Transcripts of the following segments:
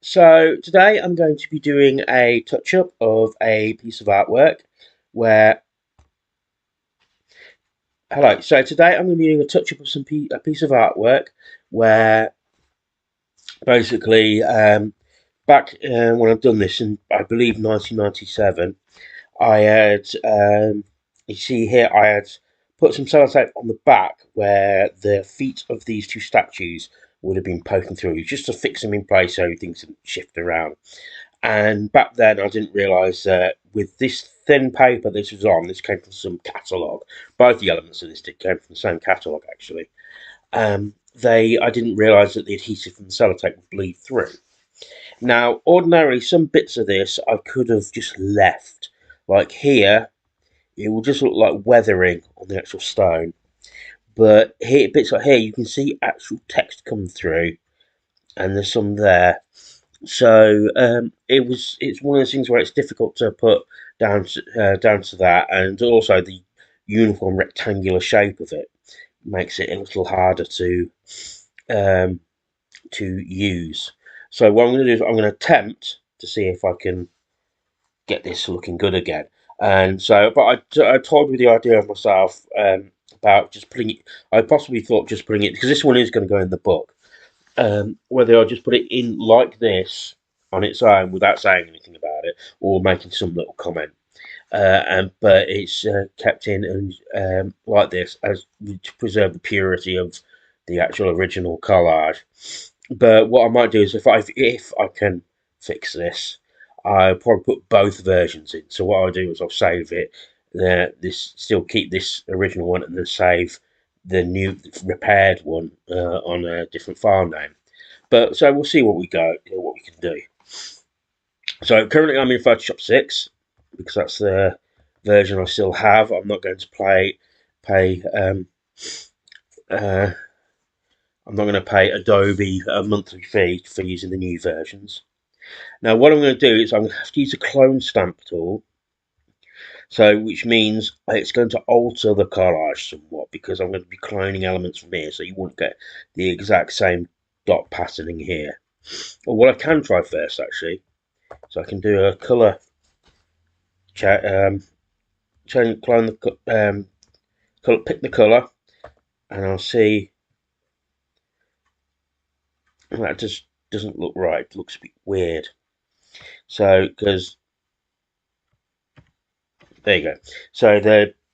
So today I'm going to be doing a touch-up of a piece of artwork where, hello, so today I'm going to be doing a touch-up of a piece of artwork where basically back when I've done this in, I believe, 1997, I had, you see here, I had put some sellotape on the back where the feet of these two statues would have been poking through, just to fix them in place so things didn't shift around. And back then, I didn't realise that with this thin paper this was on, this came from some catalogue. Both the elements of this came from the same catalogue, actually. I didn't realise that the adhesive from the sellotape would bleed through. Now, ordinarily, some bits of this I could have just left. Like here, it will just look like weathering on the actual stone. But here, bits like here, you can see actual text come through, and there's some there. So it's one of those things where it's difficult to put down to that, and also the uniform rectangular shape of it makes it a little harder um, to use. So what I'm going to do is I'm going to attempt to see if I can get this looking good again. And so, but I toyed with the idea of myself about just putting it. I possibly thought just putting it, because this one is going to go in the book. Whether I just put it in like this on its own without saying anything about it, or making some little comment. But it's kept in and like this as to preserve the purity of the actual original collage. But what I might do is if I can fix this, I'll probably put both versions in. So what I'll do is I'll save it. Still keep this original one, and then save the new repaired one on a different file name. But so we'll see what we can do. So currently I'm in Photoshop 6 because that's the version I still have. I'm not going to pay uh, I'm not going to pay Adobe a monthly fee for using the new versions. Now what I'm going to do is I'm going to have to use a clone stamp tool. So, which means it's going to alter the collage somewhat, because I'm going to be cloning elements from here, so you won't get the exact same dot patterning here. Or what I can try first, actually, so I can do a colour clone the color, pick the colour, and I'll see. That just doesn't look right. It looks a bit weird. So, because there you go. So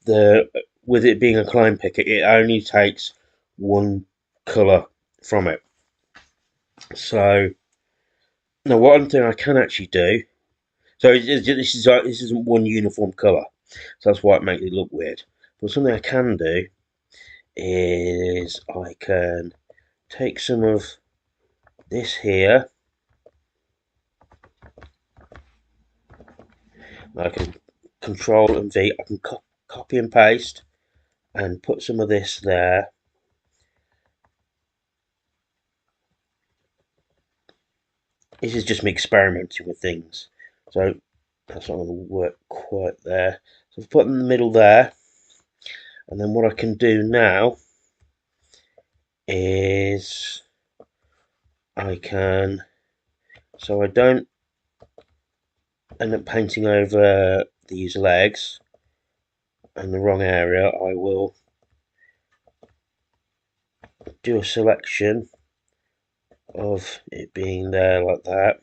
the with it being a clone picker, it only takes one colour from it. So now one thing I can actually do. So this isn't one uniform colour. So that's why it makes it look weird. But something I can do is I can take some of this here. I can Control and V. I can copy and paste and put some of this there. This is just me experimenting with things. So that's not going to work quite there. So I've put in the middle there. And then what I can do now is I can, so I don't end up painting over these legs in the wrong area, I will do a selection of it being there like that.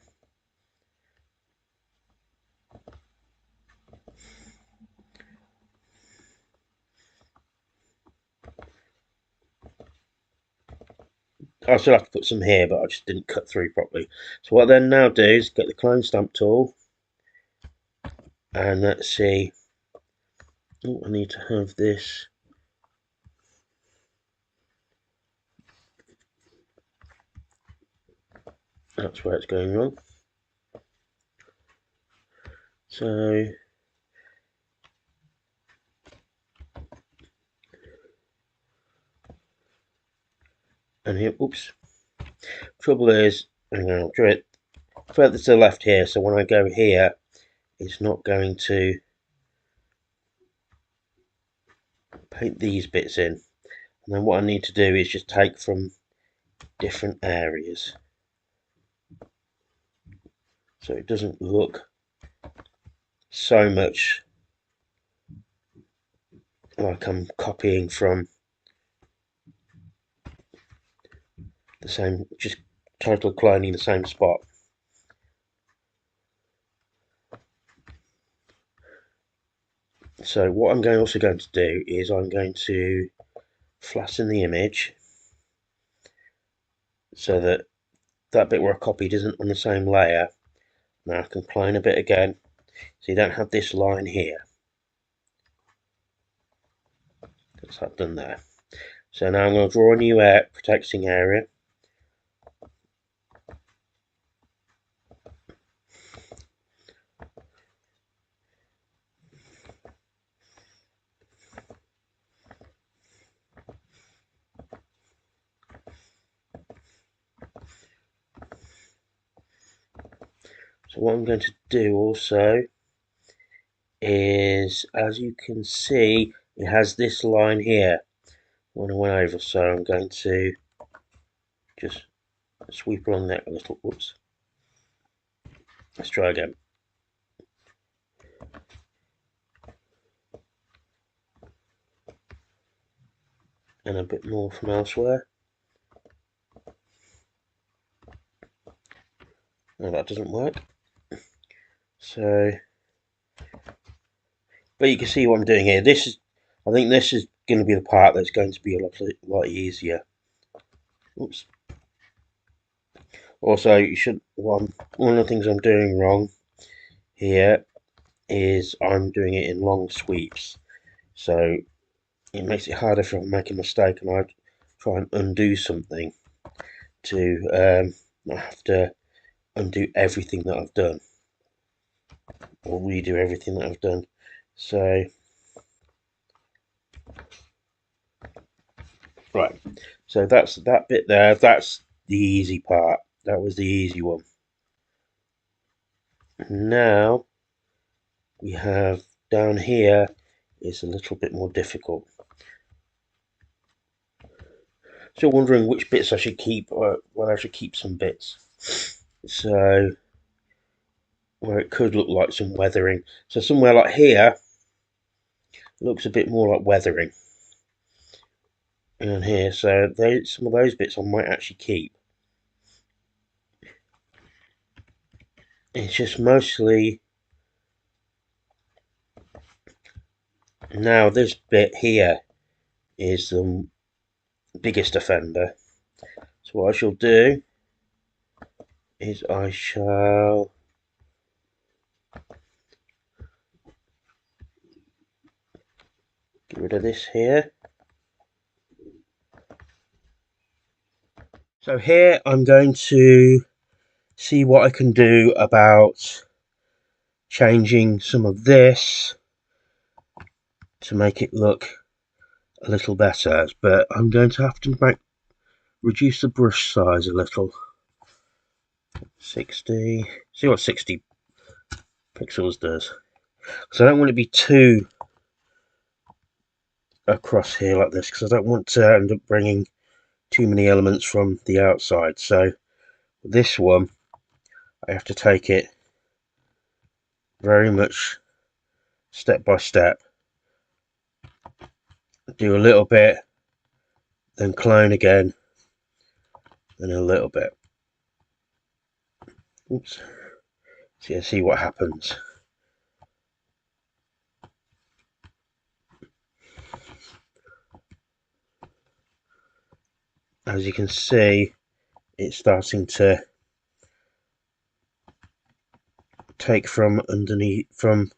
I still have to put some here, but I just didn't cut through properly. So what I then now do is get the clone stamp tool, and let's see. Oh, I need to have this. That's where it's going wrong. So and here, oops. Trouble is, hang on, I'll draw it further to the left here, so when I go here, it's not going to paint these bits in. And then what I need to do is just take from different areas. so it doesn't look so much like I'm copying from the same, just total cloning the same spot. So what I'm also going to do is I'm going to flatten the image so that that bit where I copied isn't on the same layer. Now I can clone a bit again, so you don't have this line here. That's that done there. So now I'm going to draw a new protecting area. So what I'm going to do also is, as you can see, it has this line here when I went over, so I'm going to just sweep along that a little. Whoops. Let's try again. And a bit more from elsewhere. No, that doesn't work. So, but you can see what I'm doing here. I think this is going to be the part that's going to be a lot easier. Oops. Also, one of the things I'm doing wrong here is I'm doing it in long sweeps. So it makes it harder if I make a mistake and I try and undo something to not have to undo everything that I've done or redo everything that I've done. So right, so that's that bit there. That's the easy part. That was the easy one. Now we have down here is a little bit more difficult. Still wondering which bits I should keep, or well, I should keep some bits. So where it could look like some weathering. So somewhere like here looks a bit more like weathering. And here, so some of those bits I might actually keep. It's just mostly now this bit here is the biggest offender. So what I shall do is I shall get rid of this here. So here I'm going to see what I can do about changing some of this to make it look a little better, but I'm going to have to reduce the brush size a little. 60, see what 60 pixels does. So I don't want it to be too across here like this, because I don't want to end up bringing too many elements from the outside. So this one, I have to take it very much step by step. Do a little bit, then clone again, then a little bit. Oops. So you see what happens. As you can see, it's starting to take from underneath, from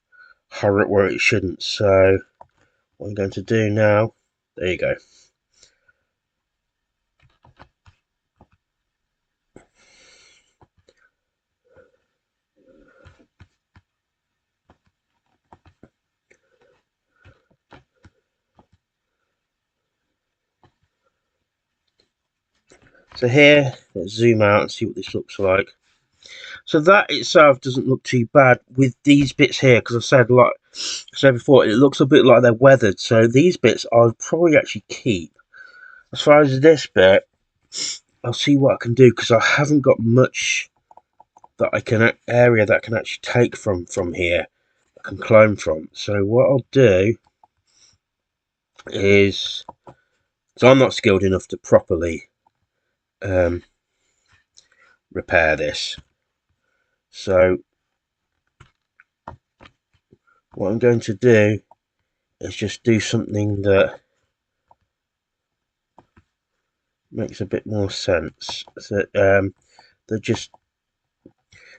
horror where it shouldn't. So what I'm going to do now, there you go. So here, let's zoom out and see what this looks like. So that itself doesn't look too bad with these bits here, because I said before, it looks a bit like they're weathered. So these bits I'll probably actually keep. As far as this bit, I'll see what I can do, because I haven't got much that I can area that I can actually take from here, I can clone from. So what I'll do is, so I'm not skilled enough to properly repair this. So what I'm going to do is just do something that makes a bit more sense. So that just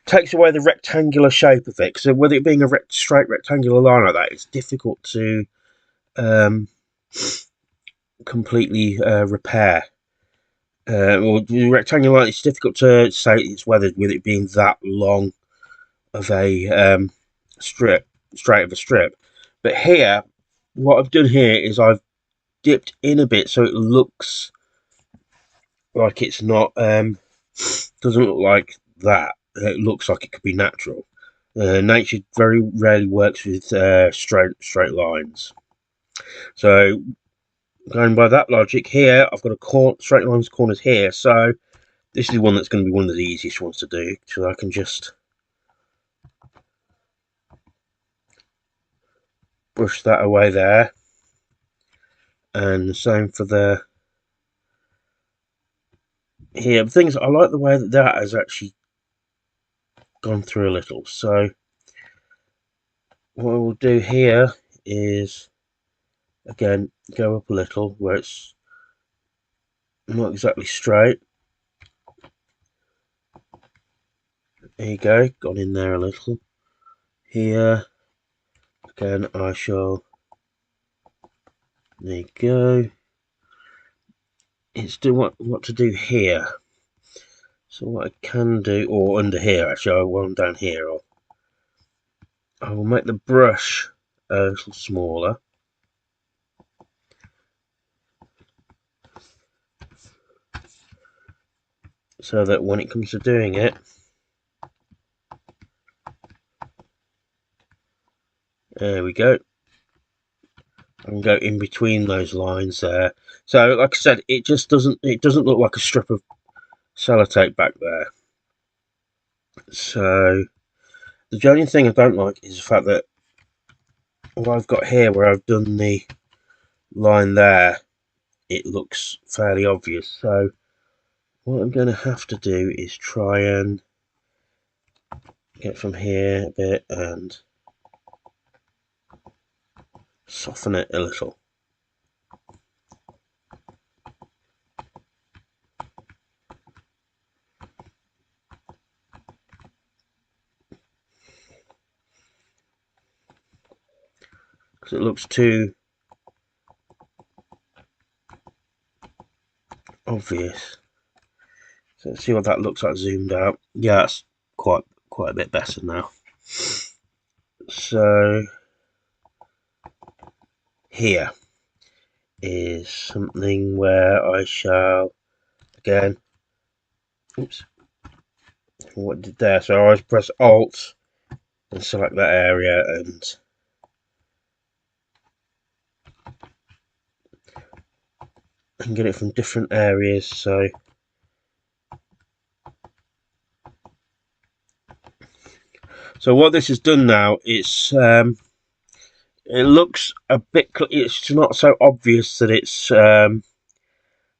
takes away the rectangular shape of it. So with it being a straight rectangular line like that, it's difficult to completely repair. Or the rectangular line, it's difficult to say it's weathered with it being that long of a strip, straight of a strip. But here, what I've done here is I've dipped in a bit so it looks like it's not, doesn't look like that. It looks like it could be natural. Nature very rarely works with straight lines. So going by that logic here, I've got a straight lines corners here. So this is one that's going to be one of the easiest ones to do. So I can just brush that away there. And the same for the here. The things I like the way that that has actually gone through a little. So what I will do here is again go up a little where it's not exactly straight. There you go, gone in there a little. Here again I shall, there you go. It's do what to do here. So what I can do, or under here actually, while I'm down here, I will make the brush a little smaller. So that when it comes to doing it, there we go. I can go in between those lines there. So like I said, it doesn't look like a strip of sellotape back there. So the only thing I don't like is the fact that what I've got here, where I've done the line there, it looks fairly obvious. So what I'm going to have to do is try and get from here a bit and soften it a little. Because it looks too obvious. So let's see what that looks like zoomed out. Yeah, it's quite a bit better now. So here is something where I shall again, oops, what did there? So I always press Alt and select that area and get it from different areas. So what this has done now is it looks a bit, it's not so obvious that it's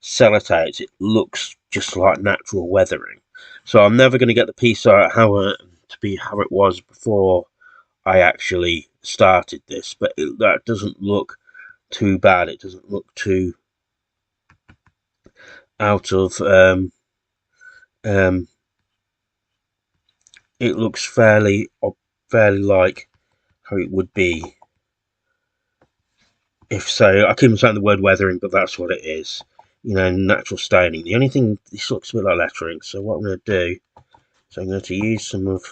sellotape. It looks just like natural weathering. So I'm never going to get the piece out how it was before I actually started this, but that doesn't look too bad. It doesn't look too out of it looks fairly like how it would be if, so I keep saying the word weathering, but that's what it is, you know, natural staining. The only thing, this looks a bit like lettering, so what I'm going to do is I'm going to use some of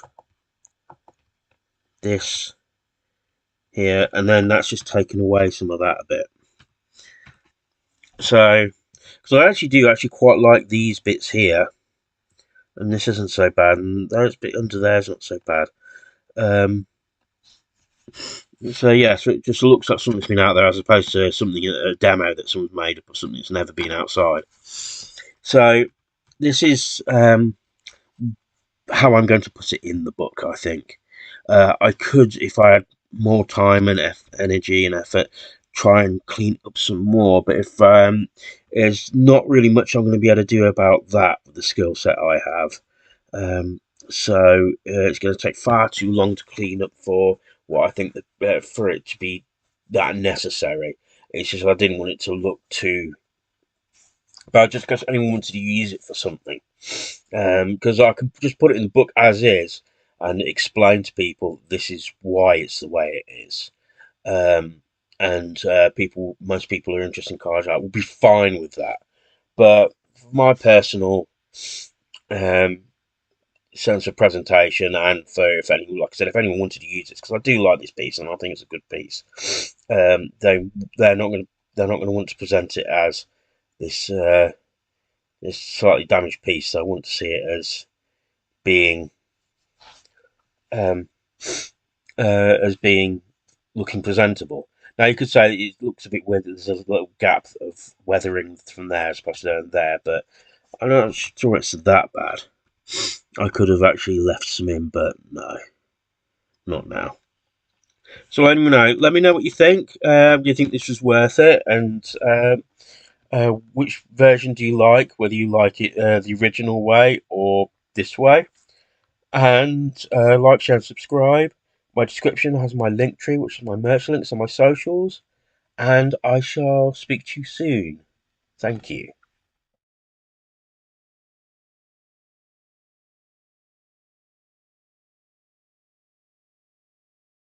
this here, and then that's just taken away some of that a bit. So because I actually do quite like these bits here, and this isn't so bad, and those bit under there is not so bad. So yeah, so it just looks like something's been out there as opposed to something, a demo that someone's made up or something that's never been outside. So this is how I'm going to put it in the book. I think I could, if I had more time and energy and effort, try and clean up some more. But if there's not really much I'm going to be able to do about that with the skill set I have. Um, it's going to take far too long to clean up for what I think that for it to be that necessary. It's just I didn't want it to look too bad just because anyone wanted to use it for something. Because I can just put it in the book as is and explain to people this is why it's the way it is. Um, and most people who are interested in collage art will be fine with that. But for my personal um, sense of presentation, and for if anyone, like I said, if anyone wanted to use this, because I do like this piece and I think it's a good piece, they're not going to want to present it as this this slightly damaged piece. They want to see it as being um, as being looking presentable. Now you could say it looks a bit weird. There's a little gap of weathering from there as opposed to there and there, but I'm not sure it's that bad. I could have actually left some in, but no, not now. So let me know what you think. Do you think this was worth it? And which version do you like? Whether you like it the original way or this way? And like, share, and subscribe. My description has my link tree, which is my merch links and my socials. And I shall speak to you soon. Thank you.